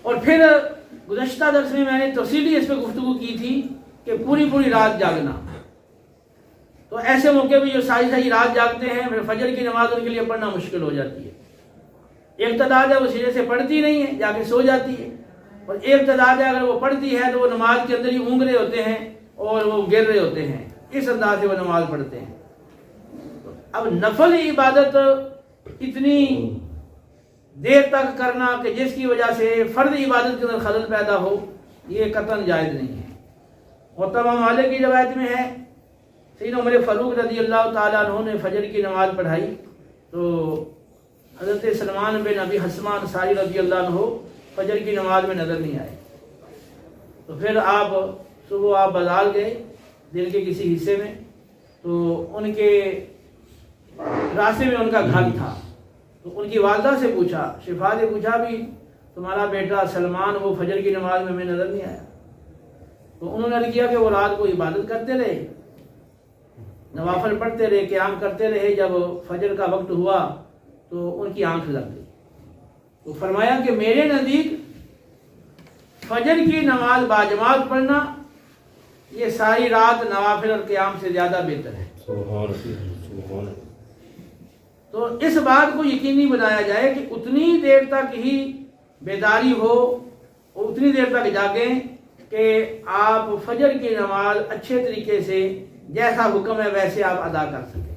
اور پھر گزشتہ درس میں نے تفصیلی اس پہ گفتگو کی تھی کہ پوری پوری رات جاگنا. تو ایسے موقع پہ جو ساری رات جاگتے ہیں پھر فجر کی نماز ان کے لیے پڑھنا مشکل ہو جاتی ہے. ایک تعداد ہے وہ سرے سے پڑھتی نہیں ہے، جا کے سو جاتی ہے، اور ایک تعداد ہے اگر وہ پڑھتی ہے تو وہ نماز کے اندر ہی اونگ رہے ہوتے ہیں اور وہ گر رہے ہوتے ہیں، اس انداز سے وہ نماز پڑھتے ہیں. اب نفل عبادت اتنی دیر تک کرنا کہ جس کی وجہ سے فرض عبادت کے اندر خلل پیدا ہو، یہ قطعاً جائز نہیں ہے. محترم مالک کی روایت میں ہے سیدنا عمر فاروق رضی اللہ تعالیٰ عنہ نے فجر کی نماز پڑھائی تو حضرت سلمان بن ابی حسمہ انصاری رضی اللہ عنہ فجر کی نماز میں نظر نہیں آئے. تو پھر صبح بازار گئے دل کے کسی حصے میں، تو ان کے راستے میں ان کا گھر تھا. تو ان کی والدہ سے پوچھا، شفا سے پوچھا بھی تمہارا بیٹا سلمان وہ فجر کی نماز میں نظر نہیں آیا. تو انہوں نے کیا کہ وہ رات کو عبادت کرتے رہے، نوافل پڑھتے رہے، قیام کرتے رہے. جب فجر کا وقت ہوا تو ان کی آنکھ لگ گئی. تو فرمایا کہ میرے نزدیک فجر کی نماز باجماعت پڑھنا یہ ساری رات نوافل اور قیام سے زیادہ بہتر ہے. تو اس بات کو یقینی بنایا جائے کہ اتنی دیر تک ہی بیداری ہو اور اتنی دیر تک جاگیں کہ آپ فجر کی نماز اچھے طریقے سے جیسا حکم ہے ویسے آپ ادا کر سکیں.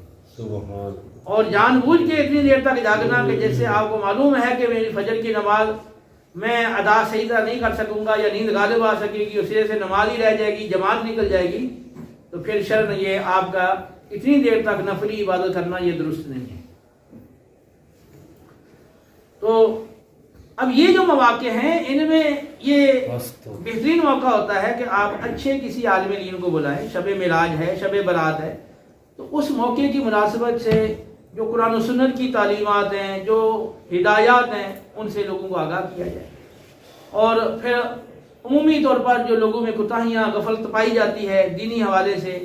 اور جان بوجھ کے اتنی دیر تک جاگنا کہ جس سے آپ کو معلوم ہے کہ میری فجر کی نماز میں ادا صحیح طرح نہیں کر سکوں گا یا نیند غالب آ سکے گی، اس سے نماز ہی رہ جائے گی، جماعت نکل جائے گی، تو پھر شرن یہ آپ کا اتنی دیر تک نفلی عبادت کرنا یہ درست نہیں ہے. تو اب یہ جو مواقع ہیں ان میں یہ بہترین موقع ہوتا ہے کہ آپ اچھے کسی عالم دین کو بلائیں. شب معراج ہے، شب برات ہے، تو اس موقع کی مناسبت سے جو قرآن و سنت کی تعلیمات ہیں، جو ہدایات ہیں، ان سے لوگوں کو آگاہ کیا جائے. اور پھر عمومی طور پر جو لوگوں میں کوتاہیاں غفلت پائی جاتی ہے دینی حوالے سے،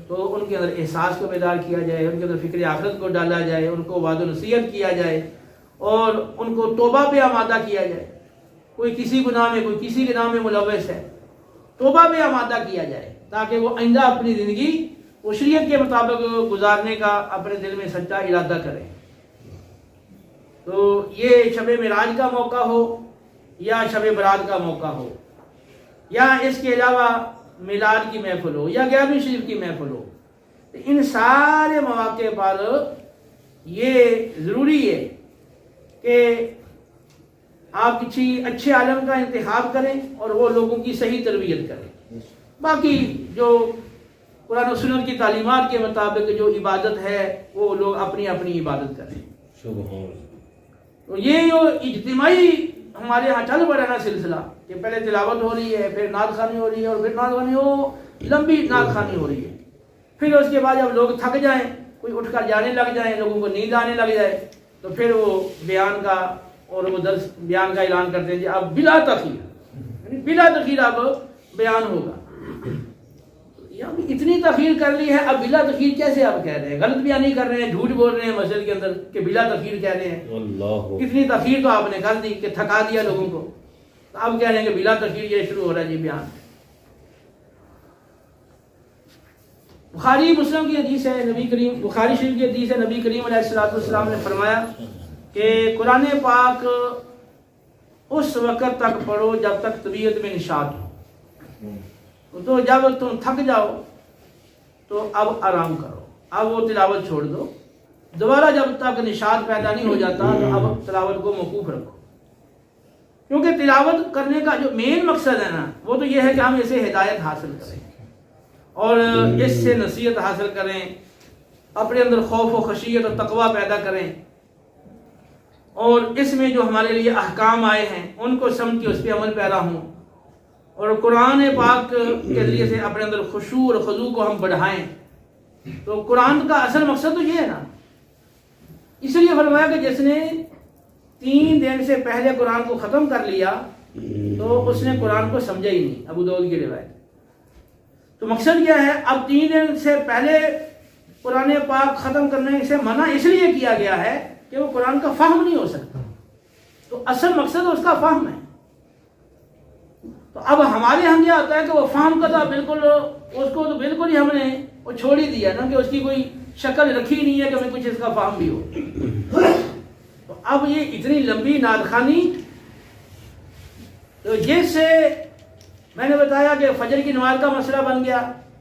تو ان کے اندر احساس کو بیدار کیا جائے، ان کے اندر فکر آخرت کو ڈالا جائے، ان کو وعد و نصیحت کیا جائے اور ان کو توبہ پہ آمادہ کیا جائے. کوئی کسی گناہ میں، کوئی کسی گناہ میں ملوث ہے، توبہ پہ آمادہ کیا جائے تاکہ وہ آئندہ اپنی زندگی وہ شریعت کے مطابق گزارنے کا اپنے دل میں سچا ارادہ کریں. تو یہ شب معراج کا موقع ہو یا شب برات کا موقع ہو یا اس کے علاوہ میلاد کی محفل ہو یا 11ویں شریف کی محفل ہو، ان سارے مواقع پر یہ ضروری ہے کہ آپ کسی اچھے عالم کا انتخاب کریں اور وہ لوگوں کی صحیح تربیت کریں. باقی جو قرآن و سنت کی تعلیمات کے مطابق جو عبادت ہے وہ لوگ اپنی اپنی عبادت کریں. تو یہ جو اجتماعی ہمارے ہاں چل پڑا نا سلسلہ کہ پہلے تلاوت ہو رہی ہے، پھر نعت خوانی ہو رہی ہے، اور پھر نعت خوانی لمبی نعت خوانی ہو رہی ہے، پھر اس کے بعد جب لوگ تھک جائیں، کوئی اٹھ کر جانے لگ جائیں، لوگوں کو نیند آنے لگ جائے، تو پھر وہ بیان کا اور وہ درس بیان کا اعلان کرتے ہیں کہ اب بلا تاخیر، یعنی بلا تاخیر اب بیان ہوگا. اتنی تاخیر کر لی ہے، اب بلا تاخیر کیسے آپ کہہ رہے ہیں؟ غلط بیانی کر رہے ہیں، جھوٹ بول رہے ہیں مسجد کے اندر کہ بلا تاخیر کہہ رہے ہیں. کتنی تاخیر تو آپ نے کر دی کہ تھکا دیا لوگوں کو، تو اب کہہ رہے ہیں کہ بلا تاخیر یہ شروع ہو رہا ہے جی بیان. بخاری مسلم کی حدیث ہے، نبی کریم بخاری شریف کی حدیث ہے، نبی کریم علیہ الصلوۃ والسلام نے فرمایا کہ قرآن پاک اس وقت تک پڑھو جب تک طبیعت میں نشاط ہو. تو جب تم تھک جاؤ تو اب آرام کرو، اب وہ تلاوت چھوڑ دو. دوبارہ جب تک نشاط پیدا نہیں ہو جاتا تو اب تلاوت کو موقوف رکھو، کیونکہ تلاوت کرنے کا جو مین مقصد ہے نا وہ تو یہ ہے کہ ہم اسے ہدایت حاصل کریں اور اس سے نصیحت حاصل کریں، اپنے اندر خوف و خشیت اور تقوی پیدا کریں، اور اس میں جو ہمارے لیے احکام آئے ہیں ان کو سمجھ کے اس پہ عمل پیرا ہوں، اور قرآن پاک کے ذریعے سے اپنے اندر خشوع اور خضوع کو ہم بڑھائیں. تو قرآن کا اصل مقصد تو یہ ہے نا. اس لیے فرمایا کہ جس نے 3 دن سے پہلے قرآن کو ختم کر لیا تو اس نے قرآن کو سمجھا ہی نہیں. ابو داؤد کی روایت. تو مقصد کیا ہے؟ اب 3 دن سے پہلے قرآن پاک ختم کرنے سے منع اس لیے کیا گیا ہے کہ وہ قرآن کا فہم نہیں ہو سکتا. تو اصل مقصد اس کا فہم ہے. اب ہمارے ہم کیا ہوتا ہے کہ وہ فہم کا تھا بالکل، اس کو تو بالکل ہی ہم نے وہ چھوڑ ہی دیا نا، کہ اس کی کوئی شکل رکھی نہیں ہے کہ ہمیں کچھ اس کا فہم بھی ہو۔ تو اب یہ اتنی لمبی نعت خوانی، تو جس سے میں نے بتایا کہ فجر کی نماز کا مسئلہ بن گیا،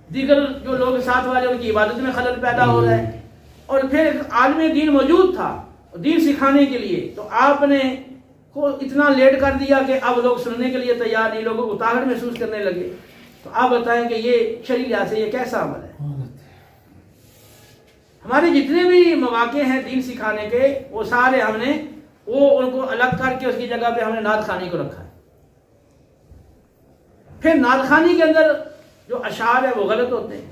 دیگر جو لوگ ساتھ والے ان کی عبادت میں خلل پیدا ہو رہا ہے، اور پھر ایک عالم دین موجود تھا دین سکھانے کے لیے، تو آپ نے کو اتنا لیٹ کر دیا کہ اب لوگ سننے کے لیے تیار نہیں، لوگوں کو اتاہٹ محسوس کرنے لگے۔ تو آپ بتائیں کہ یہ شرعی لحاظ سے یہ کیسا عمل ہے؟ ہمارے جتنے بھی مواقع ہیں دین سکھانے کے، وہ سارے ہم نے ان کو الگ کر کے اس کی جگہ پہ ہم نے نعت خوانی کو رکھا ہے۔ پھر نعت خوانی کے اندر جو اشعار ہے وہ غلط ہوتے ہیں،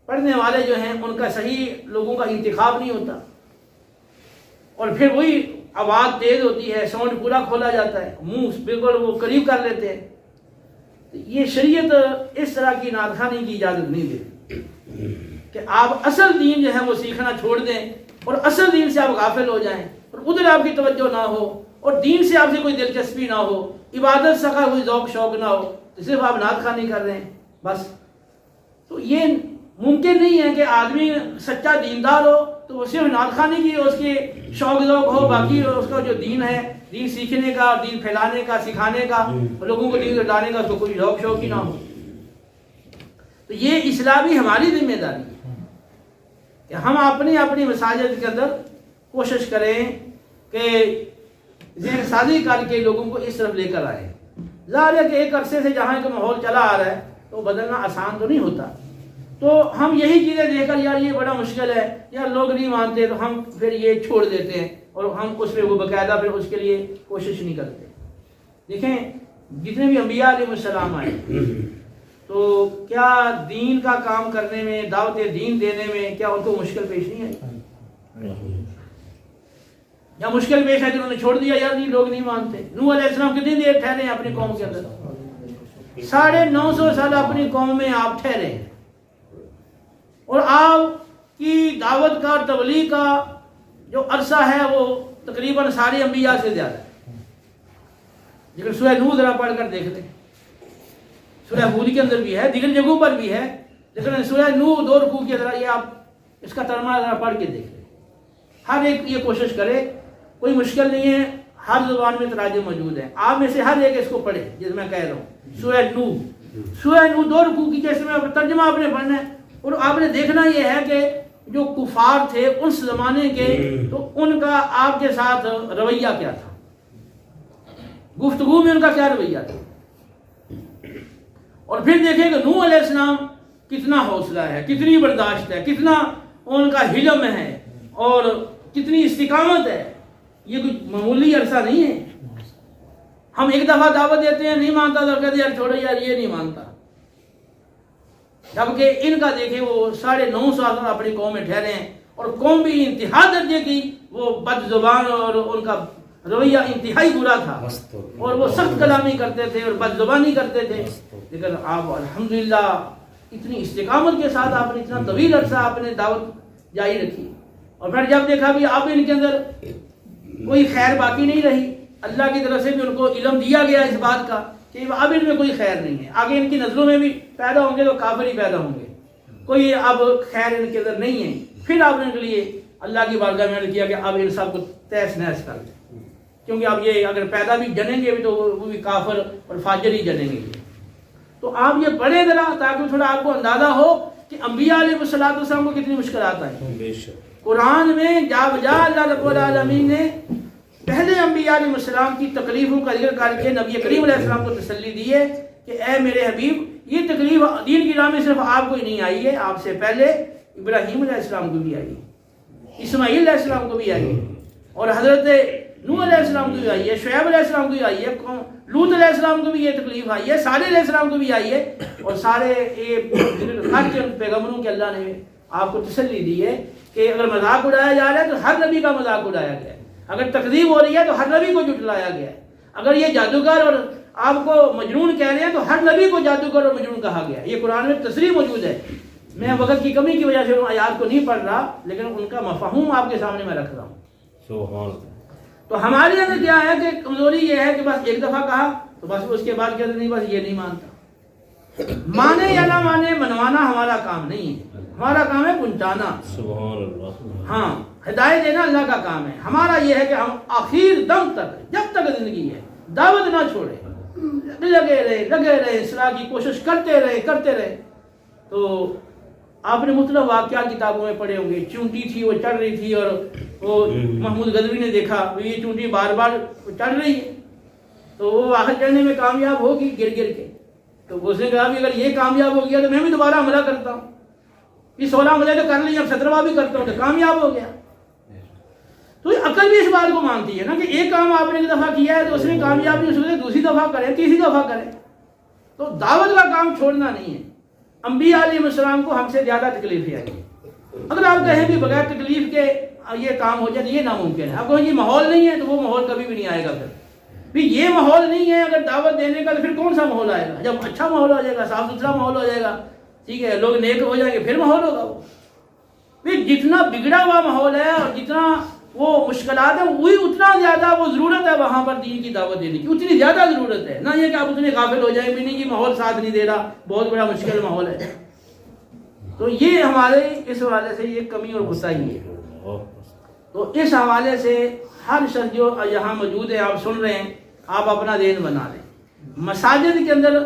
پڑھنے والے جو ہیں ان کا صحیح لوگوں کا انتخاب نہیں ہوتا، اور پھر وہی آواز تیز ہوتی ہے، ساؤنڈ پورا کھولا جاتا ہے، منہ بالکل وہ قریب کر لیتے ہیں۔ یہ شریعت اس طرح کی نعت خوانی کی اجازت نہیں دیتی کہ آپ اصل دین جو ہے وہ سیکھنا چھوڑ دیں اور اصل دین سے آپ غافل ہو جائیں، اور ادھر آپ کی توجہ نہ ہو، اور دین سے آپ سے کوئی دلچسپی نہ ہو، عبادت سے کوئی ذوق شوق نہ ہو، تو صرف آپ نعت خوانی کر رہے ہیں بس۔ تو یہ ممکن نہیں ہے کہ آدمی سچا دیندار ہو تو وہ صرف نعت خوانی کی اس کے شوق ذوق ہو، باقی اس کا جو دین ہے، دین سیکھنے کا، دین پھیلانے کا، سکھانے کا، لوگوں کو دین لانے کا، اس کو کوئی ذوق شوق ہی نہ ہو۔ تو یہ اصلاح بھی ہماری ذمہ داری ہے کہ ہم اپنی مساجد کے اندر کوشش کریں کہ ذہن سازی کر کے لوگوں کو اس طرف لے کر آئے۔ ظاہر ہے کہ ایک عرصے سے جہاں کا ماحول چلا آ رہا ہے تو بدلنا آسان تو نہیں ہوتا، تو ہم یہی چیزیں دیکھ کر یار یہ بڑا مشکل ہے، یار لوگ نہیں مانتے، تو ہم پھر یہ چھوڑ دیتے ہیں اور ہم اس میں وہ باقاعدہ پھر اس کے لیے کوشش نہیں کرتے۔ دیکھیں جتنے بھی انبیاء علیہ السلام آئے تو کیا دین کا کام کرنے میں، دعوت دین دینے میں کیا ان کو مشکل پیش نہیں آئی؟ یا مشکل پیش ہے کہ انہوں نے چھوڑ دیا، یار نہیں لوگ نہیں مانتے؟ نوح علیہ السلام کتنی دیر ٹھہرے ہیں اپنی قوم کے اندر؟ 950 سال اپنی قوم میں آپ ٹھہرے ہیں، اور آپ کی دعوت کا اور تبلیغ کا جو عرصہ ہے وہ تقریباً سارے انبیاء سے زیادہ ہے۔ لیکن سورہ نوح ذرا پڑھ کر دیکھ لیں، سورہ ہود کے اندر بھی ہے، دیگر جگہوں پر بھی ہے، لیکن سورہ نوح 2 رکوع کے ذرا یہ آپ اس کا ترجمہ ذرا پڑھ کے دیکھ لیں۔ ہر ایک یہ کوشش کرے، کوئی مشکل نہیں ہے، ہر زبان میں تراجم موجود ہے، آپ میں سے ہر ایک اس کو پڑھے جس میں کہہ رہا ہوں۔ سورہ نوح 2 رکوع کی جیسے میں ترجمہ آپ نے پڑھنا ہے، اور آپ نے دیکھنا یہ ہے کہ جو کفار تھے اس زمانے کے، تو ان کا آپ کے ساتھ رویہ کیا تھا، گفتگو میں ان کا کیا رویہ تھا، اور پھر دیکھیں کہ نوح علیہ السلام کتنا حوصلہ ہے، کتنی برداشت ہے، کتنا ان کا حلم ہے، اور کتنی استقامت ہے۔ یہ کوئی معمولی عرصہ نہیں ہے۔ ہم ایک دفعہ دعوت دیتے ہیں، نہیں مانتا تو کہتے ہیں یار چھوڑو یار یہ نہیں مانتا، جبکہ ان کا دیکھیں وہ 9.5 سال اپنی قوم میں ٹھہرے ہیں، اور قوم بھی انتہا درجے کی وہ بد زبان، اور ان کا رویہ انتہائی برا تھا، اور وہ سخت کلامی کرتے تھے اور بد زبانی کرتے تھے، لیکن آپ الحمدللہ اتنی استقامت کے ساتھ آپ نے اتنا طویل عرصہ آپ نے دعوت جاری رکھی، اور پھر جب دیکھا بھی اب ان کے اندر کوئی خیر باقی نہیں رہی، اللہ کی طرف سے بھی ان کو علم دیا گیا اس بات کا کہ اب ان میں کوئی خیر نہیں ہے، آگے ان کی نظروں میں بھی پیدا ہوں گے تو کافر ہی پیدا ہوں گے، کوئی اب خیر ان کے اندر نہیں ہے۔ پھر آپ نے ان کے لیے اللہ کی بارگاہ میں کیا کہ اب ان سب کو تہس نہس کر دیں، کیونکہ اب یہ اگر پیدا بھی جنیں گے بھی تو وہ بھی کافر اور فاجر ہی جنیں گے۔ تو آپ یہ پڑھیں ذرا تاکہ تھوڑا آپ کو اندازہ ہو کہ انبیاء علیہ السلام کو کتنی مشکلات آئیں۔ قرآن میں جا بجا اللہ رب العالمین نے پہلے انبیاء علیہ السلام کی تکلیفوں کا ذکر کر کے نبی کریم علیہ السلام کو تسلی دی ہے کہ اے میرے حبیب، یہ تکلیف دین کی راہ میں صرف آپ کو ہی نہیں آئی ہے، آپ سے پہلے ابراہیم علیہ السلام کو بھی آئی، اسماعیل علیہ السلام کو بھی آئی، اور حضرت نوح علیہ السلام کو بھی آئی ہے، شعیب علیہ السلام کو بھی آئی ہے، لوط علیہ السلام کو بھی یہ تکلیف آئی ہے، صالح علیہ السلام کو بھی آئی ہے، اور سارے ہر پیغمبروں کے اللہ نے آپ کو تسلی دی ہے کہ اگر مذاق اڑایا جا رہا ہے تو ہر نبی کا مذاق اڑایا گیا ہے، اگر تکذیب ہو رہی ہے تو ہر نبی کو جھٹلایا گیا ہے، اگر یہ جادوگر اور آپ کو مجنون کہہ رہے ہیں تو ہر نبی کو جادوگر اور مجنون کہا گیا ہے۔ یہ قرآن میں تصریح موجود ہے۔ میں وقت کی کمی کی وجہ سے ان آیات کو نہیں پڑھ رہا، لیکن ان کا مفہوم آپ کے سامنے میں رکھ رہا ہوں۔ تو ہمارے اندر کیا ہے کہ کمزوری یہ ہے کہ بس ایک دفعہ کہا تو بس اس کے بعد کہتے نہیں بس یہ نہیں مانتا. مانے یا نہ مانے منوانا ہمارا کام نہیں ہے، ہمارا کام ہے پہنچانا. سبحان اللہ. ہاں ہدایت دینا اللہ کا کام ہے. ہمارا یہ ہے کہ ہم آخر دم تک جب تک زندگی ہے دعوت نہ چھوڑے، لگے رہے اصلاح کی کوشش کرتے رہے. تو آپ نے مطلب واقعات کتابوں میں پڑھے ہوں گے، چونٹی تھی وہ چڑھ رہی تھی اور وہ محمود غزنوی نے دیکھا یہ چونٹی بار بار چڑھ رہی ہے تو وہ آخر چڑھنے میں کامیاب ہوگی گر کے. تو اس نے کہا بھی اگر یہ کامیاب ہو گیا تو میں بھی دوبارہ حملہ کرتا ہوں، یہ 16 حملے تو کر لی، اب 17واں بھی کرتا ہوں تو کامیاب ہو گیا. تو عقل بھی اس بات کو مانتی ہے نا کہ ایک کام آپ نے ایک دفعہ کیا ہے تو اس میں کامیاب نہیں، اس میں دوسری دفعہ کریں تیسری دفعہ کریں. تو دعوت کا کام چھوڑنا نہیں ہے. انبیاء علیہ السلام کو ہم سے زیادہ تکلیفیں آئی. اگر آپ کہیں کہ بغیر تکلیف کے یہ کام ہو جائے تو یہ ناممکن ہے. آپ کہیں یہ ماحول نہیں ہے تو وہ ماحول کبھی بھی نہیں آئے گا. پھر یہ ماحول نہیں ہے اگر دعوت دینے کا تو پھر کون سا ماحول آئے گا؟ جب اچھا ماحول ہو جائے گا، صاف ستھرا ماحول ہو جائے گا، ٹھیک ہے، لوگ نیک ہو جائیں گے، پھر ماحول ہوگا. وہ پھر جتنا بگڑا ہوا ماحول ہے اور جتنا وہ مشکلات ہیں وہی اتنا زیادہ وہ ضرورت ہے وہاں پر دین کی دعوت دینے کی، اتنی زیادہ ضرورت ہے. نہ یہ کہ آپ اتنے غافل ہو جائیں بھی نہیں کہ ماحول ساتھ نہیں دے رہا، بہت بڑا مشکل ماحول ہے. تو یہ ہمارے اس حوالے سے یہ کمی اور کوتاہی ہے. تو اس حوالے سے ہر شخص جو یہاں موجود ہے آپ سن رہے ہیں، آپ اپنا ذہن بنا لیں. مساجد کے اندر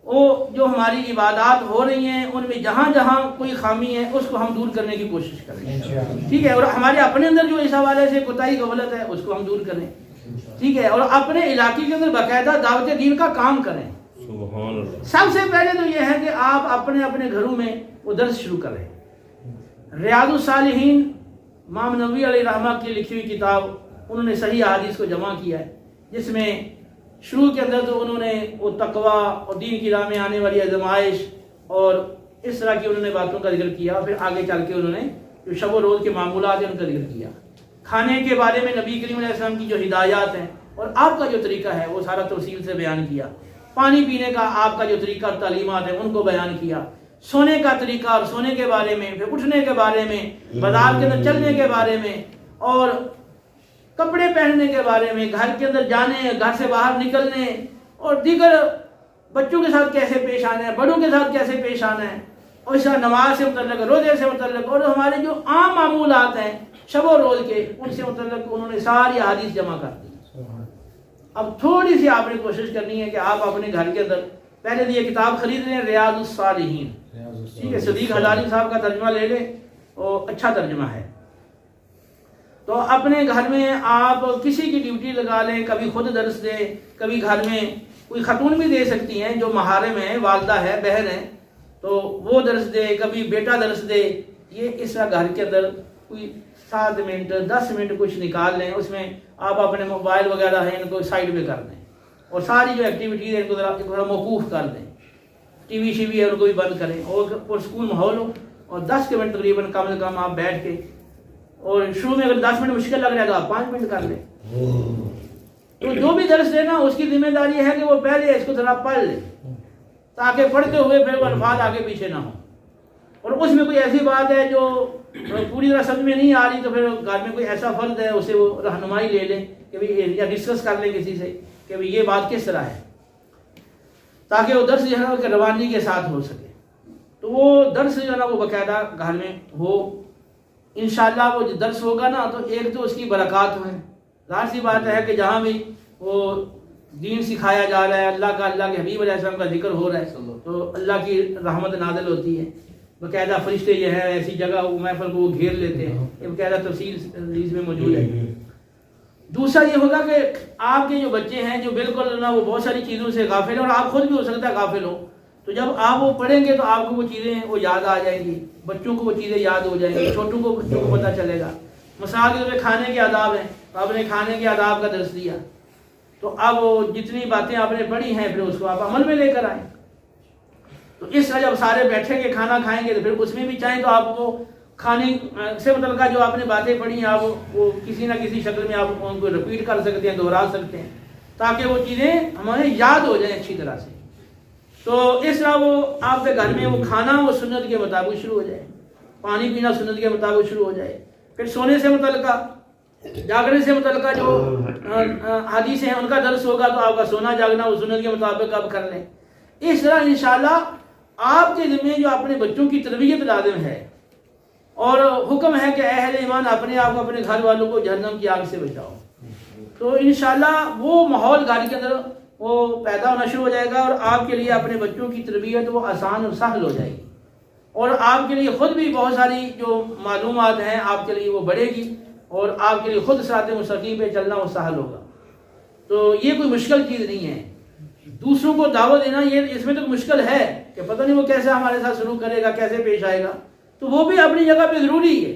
وہ جو ہماری عبادات ہو رہی ہیں ان میں جہاں جہاں کوئی خامی ہے اس کو ہم دور کرنے کی کوشش کریں، ٹھیک ہے. اور ہمارے اپنے اندر جو اس حوالے سے کوتاہی غفلت ہے اس کو ہم دور کریں، ٹھیک ہے. اور اپنے علاقے کے اندر باقاعدہ دعوت دین کا کام کریں. سب سے پہلے تو یہ ہے کہ آپ اپنے اپنے گھروں میں وہ درس شروع کریں. ریاض الصالحین امام نووی علیہ رحمہ کی لکھی ہوئی کتاب، انہوں نے صحیح احادیث کو جمع کیا ہے، جس میں شروع کے اندر تو انہوں نے وہ تقوی اور دین کی راہ میں آنے والی آزمائش اور اس طرح کی انہوں نے باتوں کا ذکر کیا. پھر آگے چل کے انہوں نے جو شب و روز کے معمولات ہیں ان کا ذکر کیا. کھانے کے بارے میں نبی کریم علیہ السلام کی جو ہدایات ہیں اور آپ کا جو طریقہ ہے وہ سارا تفصیل سے بیان کیا. پانی پینے کا آپ کا جو طریقہ اور تعلیمات ہیں ان کو بیان کیا. سونے کا طریقہ اور سونے کے بارے میں، پھر اٹھنے کے بارے میں، بازار کے اندر چلنے کے بارے میں، اور کپڑے پہننے کے بارے میں، گھر کے اندر جانے، گھر سے باہر نکلنے، اور دیگر بچوں کے ساتھ کیسے پیش آنا ہے، بڑوں کے ساتھ کیسے پیش آنا ہے، اور اس طرح نماز سے متعلق، روزے سے متعلق، اور ہمارے جو عام معمولات ہیں شب و روز کے ان سے متعلق انہوں نے ساری احادیث جمع کر دی. اب تھوڑی سی آپ نے کوشش کرنی ہے کہ آپ اپنے گھر کے اندر پہلے تو یہ کتاب خرید لیں، ریاض الصالحین، ٹھیک ہے، صدیق حلاری صاحب کا ترجمہ لے لیں، اور اچھا ترجمہ ہے. تو اپنے گھر میں آپ کسی کی ڈیوٹی لگا لیں، کبھی خود درس دیں، کبھی گھر میں کوئی خاتون بھی دے سکتی ہیں جو محارم ہیں، والدہ ہے، بہن ہے، تو وہ درس دے، کبھی بیٹا درس دے. یہ اس طرح گھر کے اندر کوئی 7 منٹ 10 منٹ کچھ نکال لیں، اس میں آپ اپنے موبائل وغیرہ ہیں ان کو سائڈ پہ کر دیں، اور ساری جو ایکٹیویٹیز ہیں ان کو ذرا موقوف کر دیں. ٹی وی شی وی ہے ان کو بھی بند کریں، اور پرسکون ماحول ہو، اور 10 منٹ تقریباً کم از کم آپ بیٹھ کے، اور شروع میں اگر 10 منٹ مشکل لگ رہا ہے تو آپ 5 منٹ کر لیں. تو جو بھی درس دینا اس کی ذمہ داری ہے کہ وہ پہلے اس کو ذرا پڑھ لے، تاکہ پڑھتے ہوئے پھر وہ الفاظ آگے پیچھے نہ ہوں. اور اس میں کوئی ایسی بات ہے جو پوری طرح سمجھ میں نہیں آ رہی تو پھر گھر میں کوئی ایسا فرد ہے اسے وہ رہنمائی لے لیں کہ بھائی، یا ڈسکس کر لیں کسی سے کہ بھائی یہ بات کس طرح ہے، تاکہ وہ درس جو ہے کہ روانی کے ساتھ ہو سکے. تو وہ درس جو ہے نا وہ باقاعدہ گھر میں ہو. انشاءاللہ وہ درس ہوگا نا تو ایک تو اس کی برکات ہیں. ظاہر سی بات ہے کہ جہاں بھی وہ دین سکھایا جا رہا ہے، اللہ کے حبیب علیہ السلام کا ذکر ہو رہا ہے، تو اللہ کی رحمت نازل ہوتی ہے. باقاعدہ فرشتے یہ ہے ایسی جگہ وہ محفل کو وہ گھیر لیتے ہیں، یہ باقاعدہ تفصیل حدیث میں موجود ہے. دوسرا یہ ہوگا کہ آپ کے جو بچے ہیں جو بالکل نہ وہ بہت ساری چیزوں سے غافل ہیں، اور آپ خود بھی ہو سکتا ہے غافل ہو، تو جب آپ وہ پڑھیں گے تو آپ کو وہ چیزیں وہ یاد آ جائیں گی، بچوں کو وہ چیزیں یاد ہو جائیں گی، چھوٹوں کو بچوں کو پتہ چلے گا. مثال کے طور پہ کھانے کے آداب ہیں، تو آپ نے کھانے کے آداب کا درس دیا، تو اب وہ جتنی باتیں آپ نے پڑھی ہیں پھر اس کو آپ عمل میں لے کر آئیں. تو اس طرح جب سارے بیٹھیں گے کھانا کھائیں گے تو پھر اس میں بھی چاہیں تو آپ وہ کھانے سے متعلقہ جو آپ نے باتیں پڑھی ہیں آپ وہ کسی نہ کسی شکل میں آپ ان کو رپیٹ کر سکتے ہیں، دہرا سکتے ہیں، تاکہ وہ چیزیں ہمارے یاد ہو جائیں اچھی طرح سے. تو اس طرح وہ آپ کے گھر میں وہ کھانا وہ سنت کے مطابق شروع ہو جائے، پانی پینا سنت کے مطابق شروع ہو جائے. پھر سونے سے متعلقہ جاگنے سے متعلقہ جو حدیث ہیں ان کا درس ہوگا تو آپ کا سونا جاگنا وہ سنت کے مطابق آپ کر لیں. اس طرح انشاءاللہ آپ کے ذمہ جو اپنے بچوں کی تربیت لازم ہے، اور حکم ہے کہ اہل ایمان اپنے آپ کو اپنے گھر والوں کو جہنم کی آگ سے بچاؤ. تو انشاءاللہ وہ ماحول گھر کے اندر وہ پیدا ہونا شروع ہو جائے گا، اور آپ کے لیے اپنے بچوں کی تربیت وہ آسان اور سہل ہو جائے گی، اور آپ کے لیے خود بھی بہت ساری جو معلومات ہیں آپ کے لیے وہ بڑھے گی، اور آپ کے لیے خود صراط مستقیم پہ چلنا وہ سہل ہوگا. تو یہ کوئی مشکل چیز نہیں ہے. دوسروں کو دعوت دینا یہ اس میں تو مشکل ہے کہ پتہ نہیں وہ کیسے ہمارے ساتھ شروع کرے گا، کیسے پیش آئے گا. تو وہ بھی اپنی جگہ پہ ضروری ہے،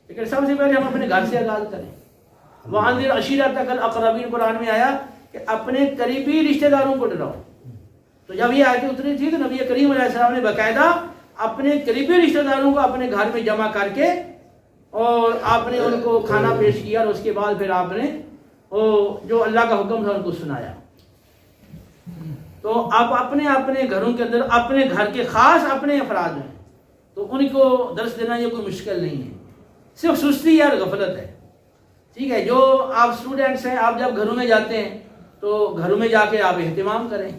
لیکن سب سے پہلے ہم اپنے گھر سے آغاز کریں. وَأَنذِرْ عَشِيرَتَكَ الْأَقْرَبِينَ قرآن میں آیا کہ اپنے قریبی رشتہ داروں کو ڈراؤ. تو جب یہ آیتیں اتری تھی تو نبی کریم علیہ السلام نے باقاعدہ اپنے قریبی رشتہ داروں کو اپنے گھر میں جمع کر کے اور آپ نے ان کو کھانا پیش کیا، اور اس کے بعد پھر آپ نے جو اللہ کا حکم تھا ان کو سنایا. تو آپ اپنے اپنے گھروں کے اندر اپنے گھر کے خاص اپنے افراد ہیں تو ان کو درس دینا یہ کوئی مشکل نہیں ہے، صرف سستی اور غفلت ہے. ٹھیک ہے، جو آپ اسٹوڈنٹس ہیں آپ جب گھروں میں جاتے ہیں تو گھروں میں جا کے آپ اہتمام کریں.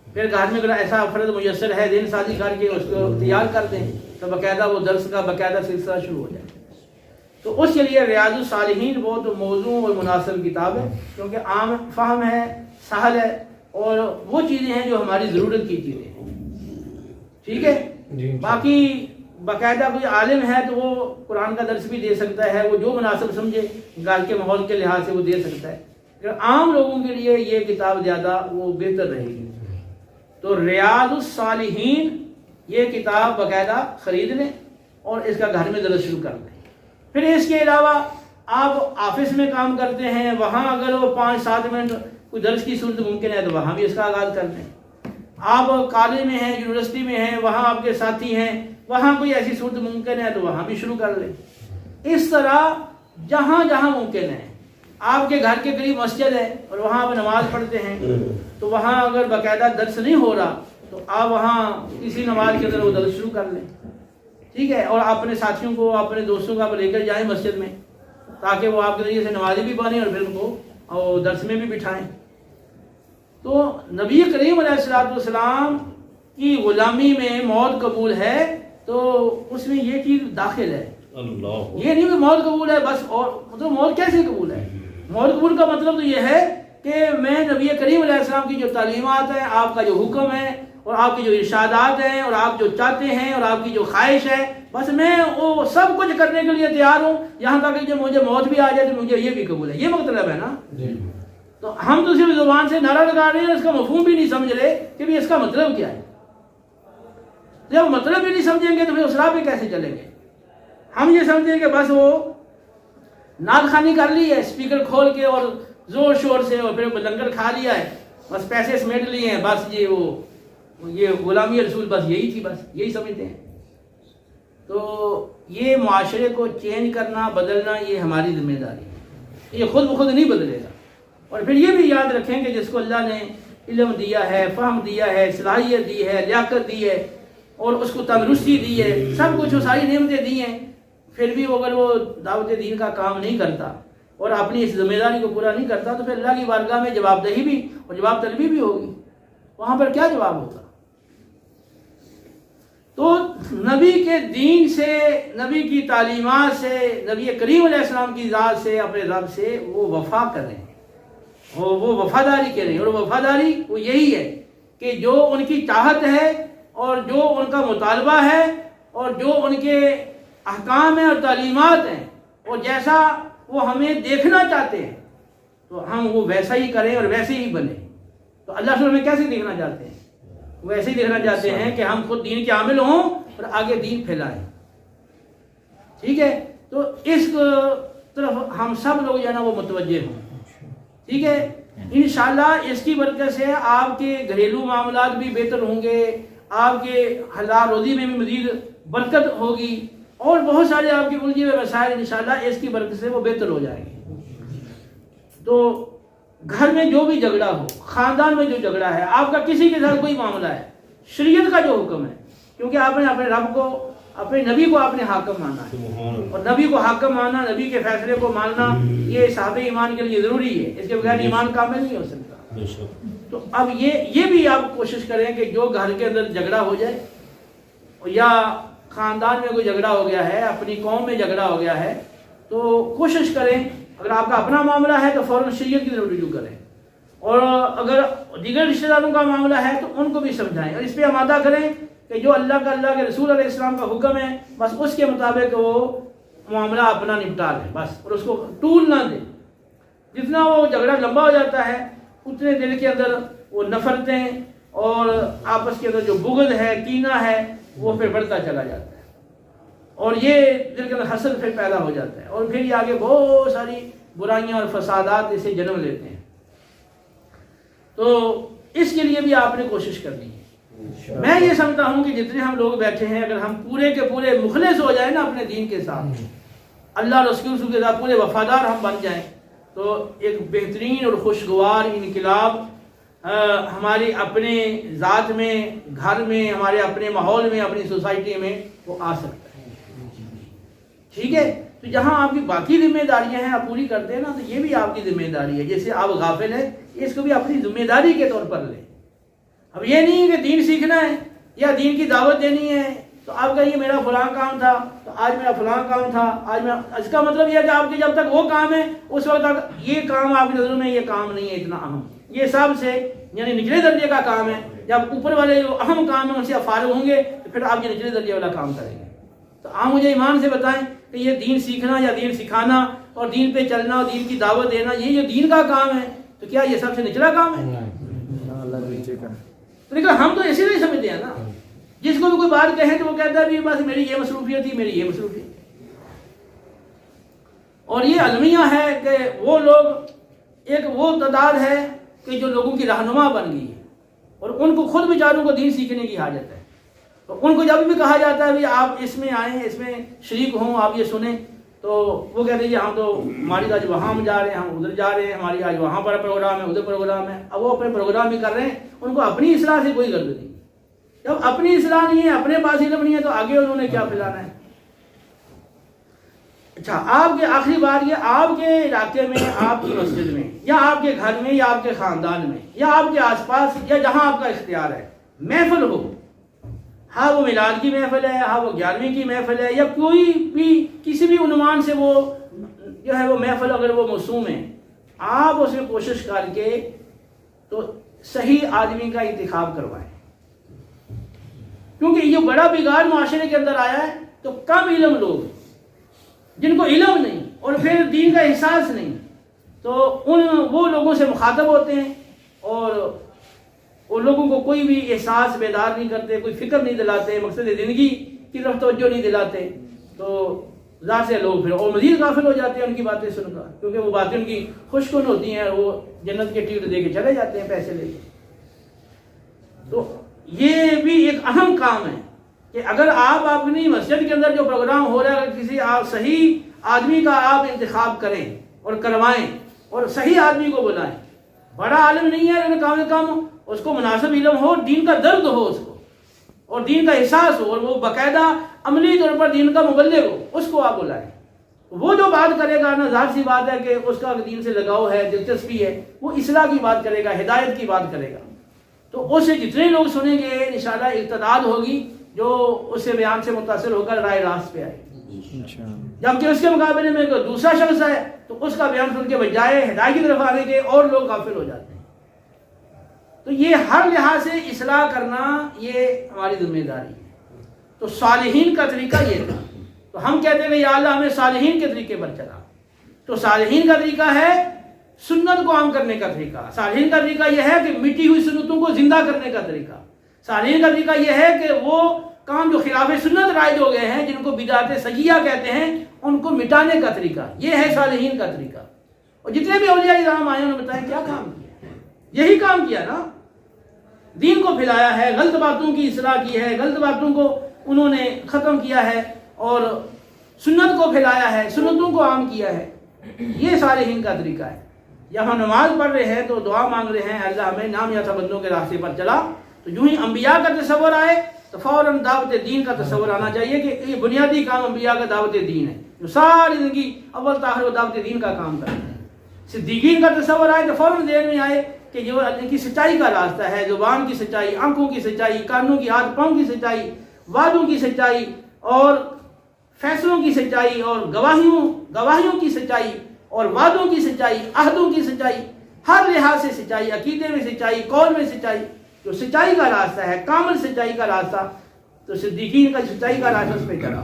پھر گھر میں اگر ایسا فرد میسر ہے دن سازی کر کے اس کو تیار کر دیں تو باقاعدہ وہ درس کا باقاعدہ سلسلہ شروع ہو جائے. تو اس کے لیے ریاض الصالحین بہت موزوں اور مناسب کتاب ہے، کیونکہ عام فہم ہے، سہل ہے، اور وہ چیزیں ہیں جو ہماری ضرورت کی چیزیں ہیں. ٹھیک ہے، باقی باقاعدہ کوئی عالم ہے تو وہ قرآن کا درس بھی دے سکتا ہے، وہ جو مناسب سمجھے گھر کے ماحول کے لحاظ سے وہ دے سکتا ہے. لیکن عام لوگوں کے لیے یہ کتاب زیادہ وہ بہتر رہے گی. تو ریاض الصالحین یہ کتاب باقاعدہ خرید لیں اور اس کا گھر میں درس شروع کر دیں. پھر اس کے علاوہ آپ آفس میں کام کرتے ہیں، وہاں اگر وہ 5-7 منٹ کوئی درس کی صورت ممکن ہے تو وہاں بھی اس کا آغاز کر دیں. آپ کالج میں ہیں، یونیورسٹی میں ہیں، وہاں آپ کے ساتھی ہیں، وہاں کوئی ایسی صورت ممکن ہے تو وہاں بھی شروع کر لیں. اس طرح جہاں جہاں ممکن ہے. آپ کے گھر کے قریب مسجد ہے اور وہاں آپ نماز پڑھتے ہیں تو وہاں اگر باقاعدہ درس نہیں ہو رہا تو آپ وہاں کسی نماز کے اندر وہ درس شروع کر لیں. ٹھیک ہے، اور اپنے ساتھیوں کو اپنے دوستوں کو آپ لے کر جائیں مسجد میں تاکہ وہ آپ کے ذریعے سے نمازی بھی بنیں اور پھر ان کو درس میں بھی بٹھائیں. تو نبی کریم علیہ السلام کی غلامی میں موت قبول ہے تو اس میں یہ چیز داخل ہے. یہ نہیں کہ موت قبول ہے بس، اور مطلب موت کیسے قبول ہے؟ موت قبول کا مطلب تو یہ ہے کہ میں نبی کریم علیہ السلام کی جو تعلیمات ہیں، آپ کا جو حکم ہے اور آپ کی جو ارشادات ہیں اور آپ جو چاہتے ہیں اور آپ کی جو خواہش ہے، بس میں وہ سب کچھ کرنے کے لیے تیار ہوں، یہاں تک کہ جو مجھے موت بھی آ جائے تو مجھے یہ بھی قبول ہے. یہ مطلب ہے نا. تو ہم تو صرف زبان سے نعرہ لگا رہے ہیں، اس کا مفہوم بھی نہیں سمجھ رہے کہ بھی اس کا مطلب کیا ہے. جب مطلب بھی نہیں سمجھیں گے تو پھر اس راہ پہ کیسے چلیں گے؟ ہم یہ سمجھیں کہ بس وہ نعت خوانی کر لی ہے اسپیکر کھول کے اور زور شور سے، اور پھر لنگر کھا لیا ہے، بس پیسے سمیٹ لیے ہیں، بس یہ غلامی رسول بس یہی تھی، بس یہی سمجھتے ہیں. تو یہ معاشرے کو چینج کرنا بدلنا یہ ہماری ذمہ داری ہے. یہ خود بخود نہیں بدلے گا. اور پھر یہ بھی یاد رکھیں کہ جس کو اللہ نے علم دیا ہے، فہم دیا ہے، صلاحیت دی ہے، لیاقت دی ہے اور اس کو تندرستی دی ہے، سب کچھ وہ ساری نعمتیں دی ہیں، پھر بھی اگر وہ دعوت دین کا کام نہیں کرتا اور اپنی اس ذمہ داری کو پورا نہیں کرتا تو پھر اللہ کی بارگاہ میں جواب دہی بھی اور جواب طلبی بھی ہوگی. وہاں پر کیا جواب ہوگا؟ تو نبی کے دین سے، نبی کی تعلیمات سے، نبی کریم علیہ السلام کی ذات سے، اپنے رب سے وہ وفا کریں، وہ وفاداری کریں. اور وفاداری وہ یہی ہے کہ جو ان کی چاہت ہے اور جو ان کا مطالبہ ہے اور جو ان کے احکام ہیں اور تعلیمات ہیں اور جیسا وہ ہمیں دیکھنا چاہتے ہیں تو ہم وہ ویسا ہی کریں اور ویسے ہی بنیں. تو اللہ سے ہمیں کیسے دیکھنا چاہتے ہیں؟ ویسے ہی دیکھنا چاہتے ہیں کہ ہم خود دین کے عامل ہوں اور آگے دین پھیلائیں. ٹھیک ہے، تو اس طرف ہم سب لوگ جو ہے نا وہ متوجہ ہوں. ٹھیک ہے، انشاءاللہ اس کی برکت سے آپ کے گھریلو معاملات بھی بہتر ہوں گے، آپ کے حلال روزی میں بھی مزید برکت ہوگی اور بہت سارے آپ کے الجھے ہوئے مسائل انشاءاللہ اس کی برکت سے وہ بہتر ہو جائیں گے. تو گھر میں جو بھی جھگڑا ہو، خاندان میں جو جھگڑا ہے، آپ کا کسی کے ساتھ کوئی معاملہ ہے، شریعت کا جو حکم ہے، کیونکہ آپ نے اپنے رب کو اپنے نبی کو آپ نے حاکم مانا ہے، اور نبی کو حاکم ماننا، نبی کے فیصلے کو ماننا، یہ صحابہ ایمان کے لیے ضروری ہے، اس کے بغیر ایمان کامل نہیں ہو سکتا۔ تو اب یہ بھی آپ کوشش کریں کہ جو گھر کے اندر جھگڑا ہو جائے یا خاندان میں کوئی جھگڑا ہو گیا ہے، اپنی قوم میں جھگڑا ہو گیا ہے، تو کوشش کریں اگر آپ کا اپنا معاملہ ہے تو فوراً شریعت کی طرف رجوع کریں، اور اگر دیگر رشتہ داروں کا معاملہ ہے تو ان کو بھی سمجھائیں، اور اس پہ آمادہ کریں کہ جو اللہ کے رسول علیہ السلام کا حکم ہے بس اس کے مطابق وہ معاملہ اپنا نپٹا لیں بس، اور اس کو طول نہ دیں۔ جتنا وہ جھگڑا لمبا ہو جاتا ہے اتنے دل کے اندر وہ نفرتیں اور آپس کے اندر جو بغض ہے، کینہ ہے، وہ پھر بڑھتا چلا جاتا ہے، اور یہ دل کے اندر حسد پھر پیدا ہو جاتا ہے، اور پھر یہ آگے بہت ساری برائیاں اور فسادات اسے جنم لیتے ہیں۔ تو اس کے لیے بھی آپ نے کوشش کرنی ہے۔ میں یہ سمجھتا ہوں کہ جتنے ہم لوگ بیٹھے ہیں اگر ہم پورے کے پورے مخلص ہو جائیں نا اپنے دین کے ساتھ، اللہ اور رسول کے ساتھ پورے وفادار ہم بن جائیں، تو ایک بہترین اور خوشگوار انقلاب ہماری اپنے ذات میں، گھر میں، ہمارے اپنے ماحول میں، اپنی سوسائٹی میں وہ آ سکتا ہے۔ ٹھیک ہے، تو جہاں آپ کی باقی ذمہ داریاں ہیں آپ پوری کرتے ہیں نا، تو یہ بھی آپ کی ذمہ داری ہے۔ جیسے آپ غافل ہیں، اس کو بھی اپنی ذمہ داری کے طور پر لیں۔ اب یہ نہیں کہ دین سیکھنا ہے یا دین کی دعوت دینی ہے تو آپ کا یہ میرا فلاں کام تھا، تو آج میرا فلاں کام تھا، آج میں، اس کا مطلب یہ ہے کہ آپ کے جب تک وہ کام ہے اس وقت تک یہ کام آپ کی نظروں میں یہ کام نہیں ہے اتنا اہم، یہ سب سے یعنی نچلے درجے کا کام ہے۔ جب اوپر والے جو اہم کام ہیں ان سے آپ فارغ ہوں گے تو پھر آپ یہ نچلے درجے والا کام کریں گے۔ تو آپ مجھے ایمان سے بتائیں کہ یہ دین سیکھنا یا دین سکھانا اور دین پہ چلنا اور دین کی دعوت دینا، یہ جو دین کا کام ہے تو کیا یہ سب سے نچلا کام ہے؟ تو لیکن ہم تو ایسے نہیں سمجھتے ہیں نا، جس کو بھی کوئی بات کہیں تو وہ کہتا ہے بس میری یہ مصروفیت تھی، میری یہ مصروفیت۔ اور یہ المیہ ہے کہ وہ لوگ، ایک وہ تعداد ہے کہ جو لوگوں کی رہنما بن گئی ہے، اور ان کو خود بیچاروں کو دین سیکھنے کی حاجت ہے، تو ان کو جب بھی کہا جاتا ہے آپ اس میں آئیں، اس میں شریک ہوں، آپ یہ سنیں، تو وہ کہتے ہیں ہم تو ہماری آج وہاں ہم جا رہے ہیں، ہم ادھر جا رہے ہیں، ہماری آج وہاں پر پروگرام ہے، ادھر پروگرام ہے۔ اب وہ اپنے پروگرام ہی کر رہے ہیں، ان کو اپنی اصلاح سے کوئی غرض نہیں۔ جب اپنی اصلاح نہیں ہے، اپنے پاس علم نہیں ہے، تو آگے انہوں نے کیا پھیلانا ہے؟ اچھا، آپ کے آخری بات یہ، آپ کے علاقے میں، آپ کی مسجد میں یا آپ کے گھر میں یا آپ کے خاندان میں یا آپ کے آس پاس یا جہاں آپ کا اختیار ہے محفل ہو، ہاں وہ میلاد کی محفل ہے، ہاں وہ 11ویں کی محفل ہے، یا کوئی بھی کسی بھی عنوان سے وہ جو ہے وہ محفل اگر وہ موسوم ہے، آپ اس میں کوشش کر کے تو صحیح آدمی کا انتخاب کروائیں، کیونکہ یہ بڑا بگاڑ معاشرے کے اندر آیا ہے۔ تو کم علم لوگ جن کو علم نہیں اور پھر دین کا احساس نہیں، تو وہ لوگوں سے مخاطب ہوتے ہیں، اور ان لوگوں کو کوئی بھی احساس بیدار نہیں کرتے، کوئی فکر نہیں دلاتے، مقصد زندگی کی طرف توجہ نہیں دلاتے، تو ظاہر سے لوگ پھر اور مزید غافل ہو جاتے ہیں ان کی باتیں سن کر، کیونکہ وہ باتیں ان کی خوش کن ہوتی ہیں، وہ جنت کے ٹکٹ دے کے چلے جاتے ہیں پیسے لے کے۔ تو یہ بھی ایک اہم کام ہے کہ اگر آپ اپنی مسجد کے اندر جو پروگرام ہو رہا ہے، اگر کسی صحیح آدمی کا آپ انتخاب کریں اور کروائیں اور صحیح آدمی کو بلائیں، بڑا عالم نہیں ہے لیکن کم از کم اس کو مناسب علم ہو، دین کا درد ہو اس کو، اور دین کا احساس ہو، اور وہ باقاعدہ عملی طور پر دین کا مبلغ ہو، اس کو آپ بلائیں۔ وہ جو بات کرے گا نا، ظاہر سی بات ہے کہ اس کا دین سے لگاؤ ہے، دلچسپی ہے، وہ اصلاح کی بات کرے گا، ہدایت کی بات کرے گا، تو اس سے جتنے لوگ سنیں گے انشاءاللہ ارتداد ہوگی جو اس سے بیان سے متاثر ہو کر رائے راست پہ آئے گی۔ جبکہ اس کے مقابلے میں کوئی دوسرا شخص ہے تو اس کا بیان سن کے بجائے ہدایت کی طرف آنے کے اور لوگ غافل ہو جاتے ہیں۔ تو یہ ہر لحاظ سے اصلاح کرنا یہ ہماری ذمہ داری ہے۔ تو صالحین کا طریقہ یہ تھا، تو ہم کہتے ہیں کہ یا اللہ ہمیں صالحین کے طریقے پر چلا۔ تو صالحین کا طریقہ ہے سنت کو عام کرنے کا طریقہ، صالحین کا طریقہ یہ ہے کہ مٹی ہوئی سنتوں کو زندہ کرنے کا طریقہ، صالحین کا طریقہ یہ ہے کہ وہ کام جو خلاف سنت رائج ہو گئے ہیں، جن کو بدعت سیئہ کہتے ہیں، ان کو مٹانے کا طریقہ، یہ ہے صالحین کا طریقہ۔ اور جتنے بھی اولیاء کرام آئے انہوں نے بتایا کیا کام کیا، یہی کام کیا نا، دین کو پھیلایا ہے، غلط باتوں کی اصلاح کی ہے، غلط باتوں کو انہوں نے ختم کیا ہے، اور سنت کو پھیلایا ہے، سنتوں کو عام کیا ہے۔ یہ صالحین کا طریقہ ہے۔ جب ہم نماز پڑھ رہے ہیں تو دعا مانگ رہے ہیں اللہ ہمیں نامیافتہ بندوں کے راستے پر چلا، تو جو ہی انبیاء کا تصور آئے تو فوراً دعوت دین کا تصور آنا چاہیے کہ یہ بنیادی کام انبیاء کا دعوت دین ہے، جو ساری زندگی اول تاخر وہ دعوت دین کا کام کرتے ہیں۔ صدیقین کا تصور آئے تو فوراً ذہن میں آئے کہ جو اللہ کی سچائی کا راستہ ہے، زبان کی سچائی، آنکھوں کی سچائی، کانوں کی، ہاتھ پاؤں کی سچائی، وعدوں کی سچائی اور فیصلوں کی سچائی اور گواہیوں کی سچائی اور وعدوں کی سچائی، عہدوں کی سچائی، ہر لحاظ سے سچائی، عقیدے میں سچائی، قول میں سچائی، جو سچائی کا راستہ ہے، کامل سچائی کا راستہ، تو صدیقین کا سچائی کا راستہ اس پہ چلا۔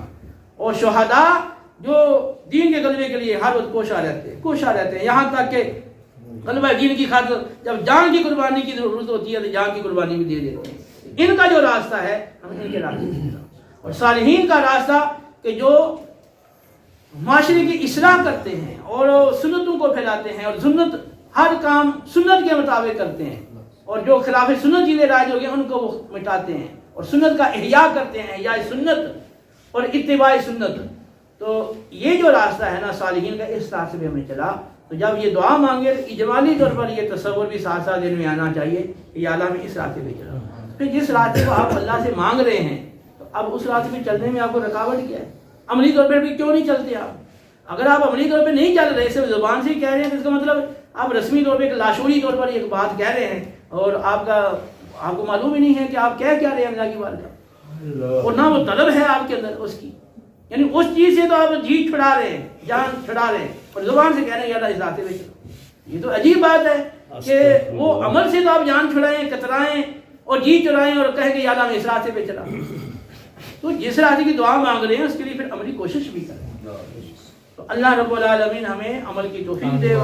اور شہداء جو دین کے غلبے کے لیے ہر وقت کوشاں رہتے ہیں، یہاں تک کہ غلبہ دین کی خاطر جب جان کی قربانی کی ضرورت ہوتی ہے تو جان کی قربانی بھی دے دیتے ہیں۔ ان کا جو راستہ ہے ہم ان کے راستے پہ چلا۔ اور صالحین کا راستہ کہ جو معاشرے کی اصلاح کرتے ہیں اور سنتوں کو پھیلاتے ہیں اور سنت، ہر کام سنت کے مطابق کرتے ہیں، اور جو خلاف سنت چیزیں رائج ہو گئی ان کو وہ مٹاتے ہیں اور سنت کا احیاء کرتے ہیں، احیاء سنت اور اتباع سنت۔ تو یہ جو راستہ ہے نا صالحین کا، اس راستے پہ ہمیں چلا۔ تو جب یہ دعا مانگے تو اجمالی طور پر یہ تصور بھی ساتھ ساتھ دل میں آنا چاہیے کہ یا اللہ ہمیں اس راستے پہ چلا۔ پھر جس راستے کو آپ اللہ سے مانگ رہے ہیں تو اب اس راستے پہ چلنے میں آپ کو رکاوٹ کیا ہے؟ عملی طور پر بھی کیوں نہیں چلتے آپ؟ اگر آپ عملی طور پہ نہیں چل رہے، صرف زبان سے ہی کہہ رہے ہیں، تو اس کا مطلب آپ رسمی طور پہ ایک لاشعوری طور پر ایک بات کہہ رہے ہیں اور آپ کو معلوم ہی نہیں ہے کہ آپ کہہ کیا رہے ہیں اللہ کی بات کا، اور نہ وہ طلب ہے آپ کے اندر اس کی، یعنی اس چیز سے تو آپ جی چھڑا رہے ہیں، جان چھڑا رہے ہیں، اور زبان سے کہہ رہے ہیں یا اللہ اس راستے پہ چلو۔ یہ تو عجیب بات ہے کہ وہ عمل سے تو آپ جان چھڑائیں، کترائیں اور جی چرائیں اور کہیں کہ یا اللہ اس راستے پہ چلا۔ تو جس راستے کی دعا مانگ رہے ہیں اس کے لیے پھر عملی کوشش بھی کریں۔ تو اللہ رب العالمین ہمیں عمل کی توفیق دے۔